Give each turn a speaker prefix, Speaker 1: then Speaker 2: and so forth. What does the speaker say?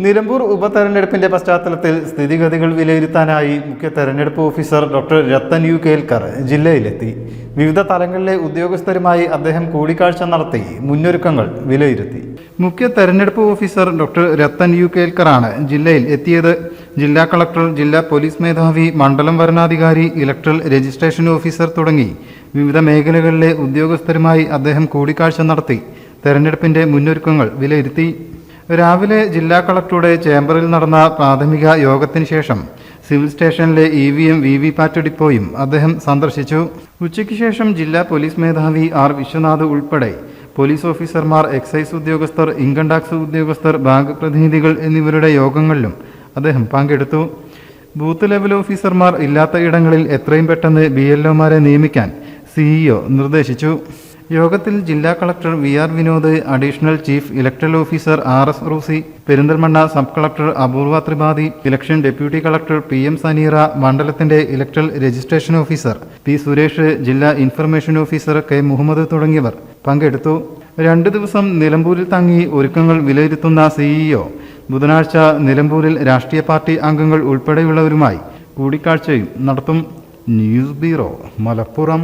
Speaker 1: നിലമ്പൂർ ഉപതെരഞ്ഞെടുപ്പിന്റെ പശ്ചാത്തലത്തിൽ സ്ഥിതിഗതികൾ വിലയിരുത്താനായി മുഖ്യ തെരഞ്ഞെടുപ്പ് officer doctor Rathan U Kelkar ജില്ലയിലെത്തി. വിവിധ തലങ്ങളിലെ ഉദ്യോഗസ്ഥരുമായി അദ്ദേഹം കൂടിക്കാഴ്ച നടത്തി മുന്നൊരുക്കങ്ങൾ വിലയിരുത്തി. മുഖ്യ തെരഞ്ഞെടുപ്പ് ഓഫീസർ ഡോക്ടർ രത്തൻ യു കേൽക്കറാണ് ജില്ലയിൽ എത്തിയത്. ജില്ലാ കളക്ടർ, ജില്ലാ പോലീസ് മേധാവി, മണ്ഡലം വരണാധികാരി, ഇലക്ട്രൽ രജിസ്ട്രേഷൻ ഓഫീസർ തുടങ്ങി വിവിധ മേഖലകളിലെ ഉദ്യോഗസ്ഥരുമായി അദ്ദേഹം കൂടിക്കാഴ്ച നടത്തി തെരഞ്ഞെടുപ്പിന്റെ മുന്നൊരുക്കങ്ങൾ വിലയിരുത്തി. രാവിലെ ജില്ലാ കളക്ടറുടെ ചേംബറിൽ നടന്ന പ്രാഥമിക യോഗത്തിന് ശേഷം സിവിൽ സ്റ്റേഷനിലെ EVM VVPAT ഡിപ്പോയും അദ്ദേഹം സന്ദർശിച്ചു. ഉച്ചയ്ക്ക് ശേഷം ജില്ലാ പോലീസ് മേധാവി R വിശ്വനാഥ് ഉൾപ്പെടെ പോലീസ് ഓഫീസർമാർ, എക്സൈസ് ഉദ്യോഗസ്ഥർ, ഇൻകം ടാക്സ് ഉദ്യോഗസ്ഥർ, ബാങ്ക് പ്രതിനിധികൾ എന്നിവരുടെ യോഗങ്ങളിലും അദ്ദേഹം പങ്കെടുത്തു. ബൂത്ത് ലെവൽ ഓഫീസർമാർ ഇല്ലാത്ത ഇടങ്ങളിൽ എത്രയും പെട്ടെന്ന് BLOമാരെ നിയമിക്കാൻ CEO നിർദ്ദേശിച്ചു. യോഗത്തിൽ ജില്ലാ collector VR Vinod, additional chief electoral officer RS Roosi, Perinthalmanna sub collector Apoorva Tripathi, election deputy collector PM Saneera, മണ്ഡലത്തിന്റെ electoral registration officer P Suresh, ജില്ലാ ഇൻഫർമേഷൻ ഓഫീസർ K മുഹമ്മദ് തുടങ്ങിയവർ പങ്കെടുത്തു. 2 ദിവസം നിലമ്പൂരിൽ തങ്ങി ഒരുക്കങ്ങൾ വിലയിരുത്തുന്ന CEO ബുധനാഴ്ച നിലമ്പൂരിൽ രാഷ്ട്രീയ പാർട്ടി അംഗങ്ങൾ ഉൾപ്പെടെയുള്ളവരുമായി കൂടിക്കാഴ്ചയും നടത്തും. News bureau, Malappuram.